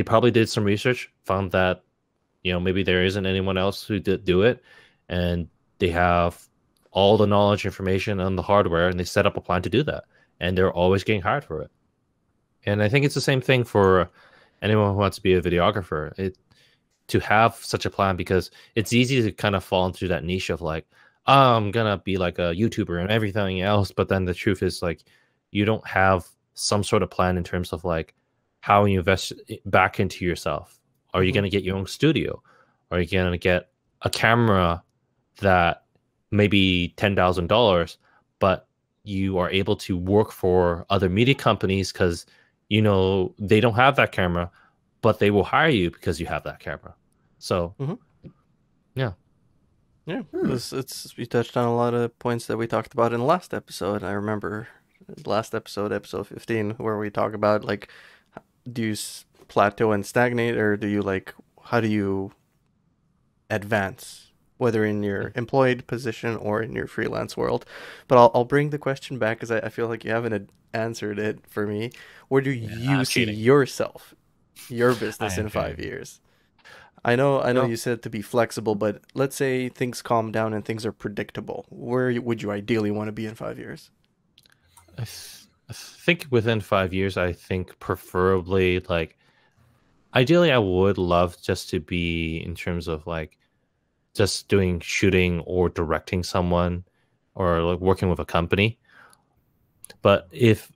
probably did some research, found that maybe there isn't anyone else who did do it, and they have all the knowledge, information, and the hardware, and they set up a plan to do that, and they're always getting hired for it. And I think it's the same thing for anyone who wants to be a videographer. To have such a plan, because it's easy to kind of fall into that niche of like, oh, I'm gonna be like a YouTuber and everything else, but then the truth is like you don't have some sort of plan in terms of like how you invest back into yourself. Are you gonna get your own studio? Are you gonna get a camera that maybe $10,000, but you are able to work for other media companies because they don't have that camera, but they will hire you because you have that camera. So, yeah. We touched on a lot of points that we talked about in the last episode. I remember last episode 15, where we talk about like, do you plateau and stagnate, or do you like, how do you advance, whether in your employed position or in your freelance world? But I'll bring the question back because I feel like you haven't answered it for me. Where do you see yourself, your business in 5 years? I know you said to be flexible, but let's say things calm down and things are predictable. Where would you ideally want to be in 5 years? I think within 5 years, I think preferably like ideally, I would love just to be in terms of like just doing shooting or directing someone or like working with a company. But if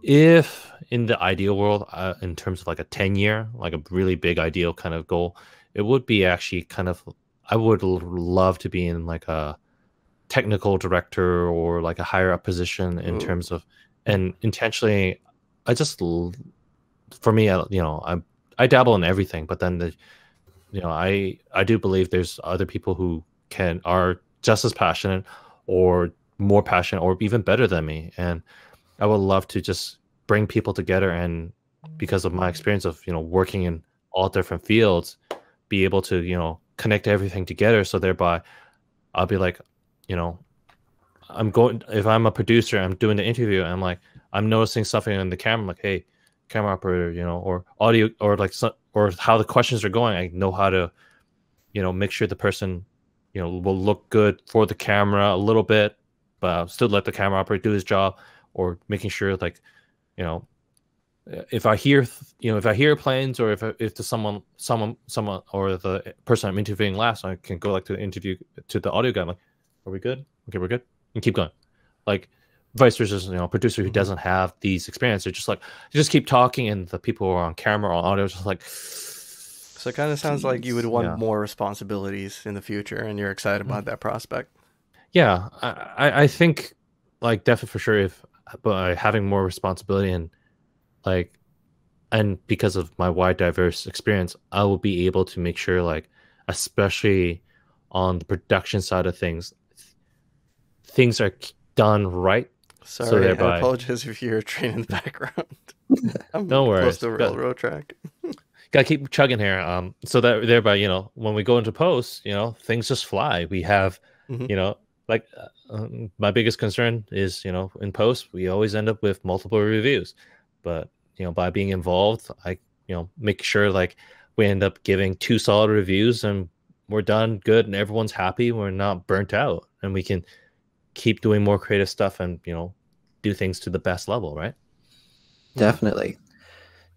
in the ideal world, in terms of like a 10-year, like a really big ideal kind of goal, it would be actually kind of, I would love to be in like a technical director or like a higher up position in terms of, and intentionally, I just, for me, I dabble in everything, but then I do believe there's other people who are just as passionate or more passionate or even better than me, and I would love to just bring people together, and because of my experience of working in all different fields, be able to connect everything together. So thereby, I'll be like, if I'm a producer, I'm doing the interview, and I'm noticing something on the camera, I'm like, hey, camera operator, or audio, or or how the questions are going. I know how to, make sure the person, will look good for the camera a little bit, but I'll still let the camera operator do his job, or making sure if I hear planes, or if the someone or the person I'm interviewing last, I can go to the interview to the audio guy. I'm like, are we good? Okay, we're good, and keep going. Like vice versa, a producer who doesn't have these experiences, just just keep talking, and the people who are on camera or audio just like. So it kind of sounds like you would want more responsibilities in the future, and you're excited about that prospect. Yeah, I think definitely for sure, if by having more responsibility and because of my wide diverse experience, I will be able to make sure especially on the production side of things are done right. Sorry, so thereby, I apologize if you hear a train in the background. I'm don't worry, close to a railroad track. Gotta keep chugging here. So that thereby, when we go into post, things just fly. We have, my biggest concern is, in post, we always end up with multiple reviews, but by being involved, I make sure we end up giving 2 solid reviews, and we're done good, and everyone's happy. We're not burnt out, and we can keep doing more creative stuff, and do things to the best level, right? Definitely.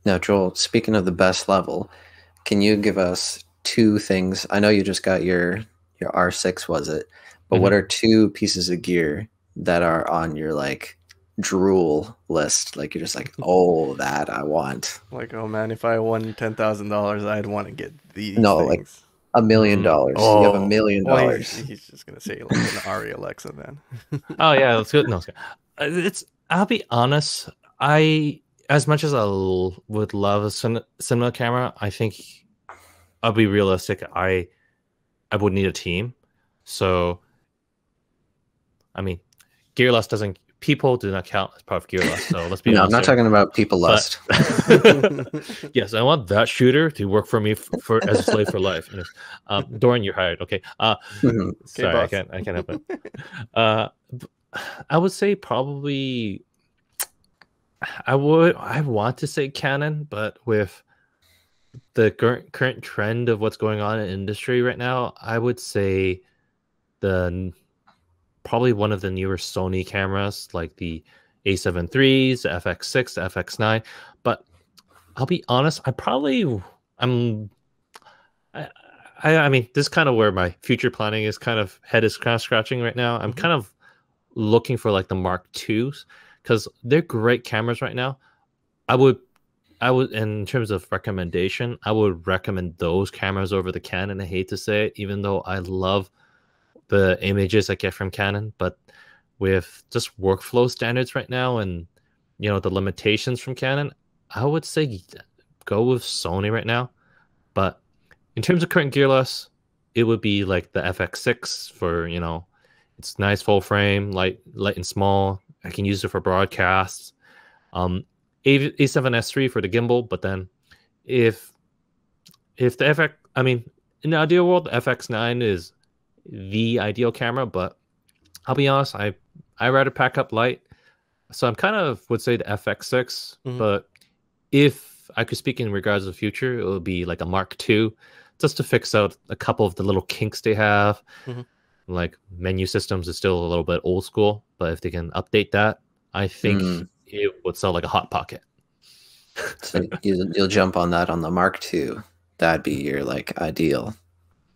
Now, Joel, speaking of the best level, can you give us 2 things? I know you just got your R6, was it? But what are 2 pieces of gear that are on your drool list? You're just oh, that I want. Oh man, if I won $10,000, I'd want to get these things. $1 million. Oh. You have $1 million. Well, he's just gonna say an Ari Alexa then. Oh yeah, that's good. No, it's good. I'll be honest. As much as I would love a cinema camera, I think I'll be realistic. I would need a team. So, I mean, gear lust people do not count as part of gear lust. So let's be honest. I'm not talking about people lust. Yes, I want that shooter to work for me as a slave for life. Dorin, you're hired. Okay. Sorry, I can't help it. I would say probably. I want to say Canon, but with the current trend of what's going on in the industry right now, I would say probably one of the newer Sony cameras, like the A7 IIIs, the FX6, the FX9. But I'll be honest, I mean, this is kind of where my future planning is head is kind of scratching right now. I'm kind of looking for the Mark IIs, because they're great cameras right now. I would, in terms of recommendation, I would recommend those cameras over the Canon. I hate to say it, even though I love the images I get from Canon, but with just workflow standards right now, and the limitations from Canon, I would say go with Sony right now. But in terms of current gear list, it would be the FX6 for it's nice full frame, light and small. I can use it for broadcasts. A7S3 for the gimbal, but then if the FX, in the ideal world, the FX9 is the ideal camera, but I'll be honest, I rather pack up light, so I'm would say the FX6. But if I could speak in regards to the future, it would be a Mark II, just to fix out a couple of the little kinks they have. Menu systems is still a little bit old school, but if they can update that, I think it would sell like a hot pocket. So you'll jump on that on the Mark II. That'd be your like ideal.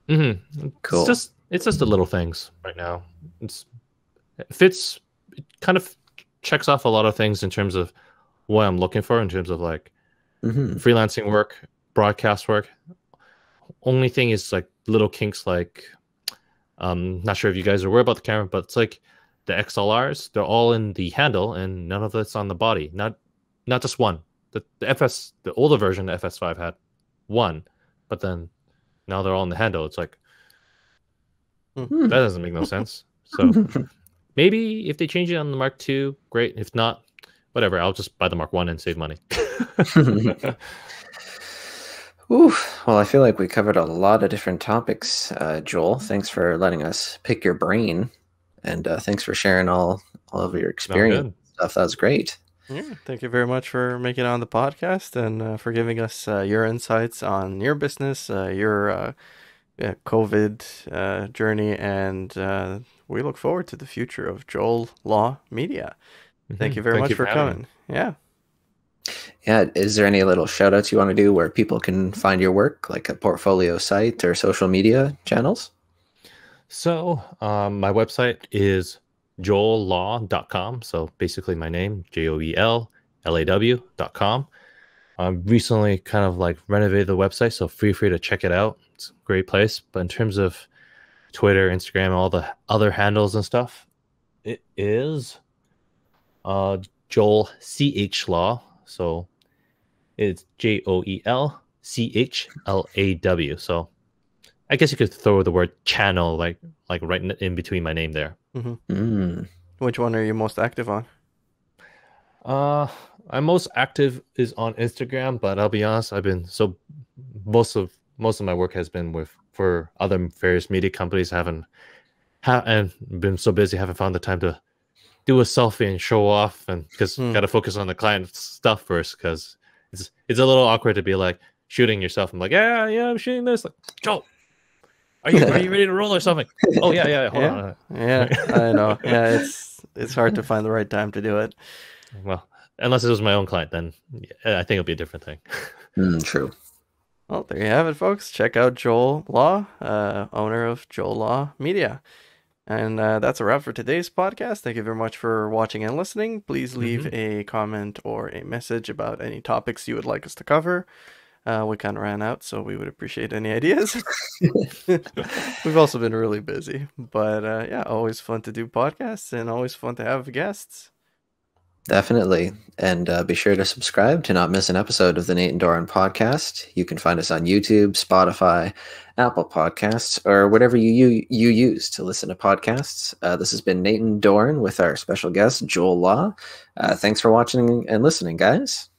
Cool. It's just the little things right now. It kind of checks off a lot of things in terms of what I'm looking for in terms of like freelancing work, broadcast work. Only thing is like little kinks like not sure if you guys are aware about the camera, but it's like the XLRs, they're all in the handle and none of it's on the body. Not just one. The older version, the FS5 had one, but then now they're all in the handle. It's like that doesn't make no sense. So maybe if they change it on the Mark II, great. If not, whatever. I'll just buy the Mark I and save money. Ooh, well, I feel like we covered a lot of different topics, Joel. Thanks for letting us pick your brain, and thanks for sharing all of your experience stuff. That was great. Yeah, thank you very much for making it on the podcast and for giving us your insights on your business, your COVID journey, and we look forward to the future of Joel Law Media. Thank you very much for coming. Yeah. Yeah. Is there any little shout outs you want to do where people can find your work, like a portfolio site or social media channels? So my website is joellaw.com. So basically my name, JOELLAW.com. I recently kind of like renovated the website, so feel free to check it out. It's a great place. But in terms of Twitter, Instagram, all the other handles and stuff, it is Joel CH Law. So it's JOELCHLAW. So I guess you could throw the word channel like right in between my name there. Which one are you most active on? I'm most active is on Instagram, but I'll be honest, I've been most of my work has been for other various media companies. And been so busy, haven't found the time to do a selfie and show off, and because got to focus on the client stuff first, because it's a little awkward to be like shooting yourself. I'm like, yeah, I'm shooting this. Like, Joe, are you ready to roll or something? Oh yeah. Hold on. Yeah, I know. Yeah, it's hard to find the right time to do it. Well, unless it was my own client, then I think it'll be a different thing. True. Well, there you have it, folks. Check out Joel Law, owner of Joel Law Media. And that's a wrap for today's podcast. Thank you very much for watching and listening. Please leave a comment or a message about any topics you would like us to cover. We kind of ran out, so we would appreciate any ideas. We've also been really busy. But yeah, always fun to do podcasts and always fun to have guests. Definitely. And be sure to subscribe to not miss an episode of the Nate and Dorin podcast. You can find us on YouTube, Spotify, Apple Podcasts, or whatever you use to listen to podcasts. This has been Nate and Dorin with our special guest, Joel Law. Thanks for watching and listening, guys.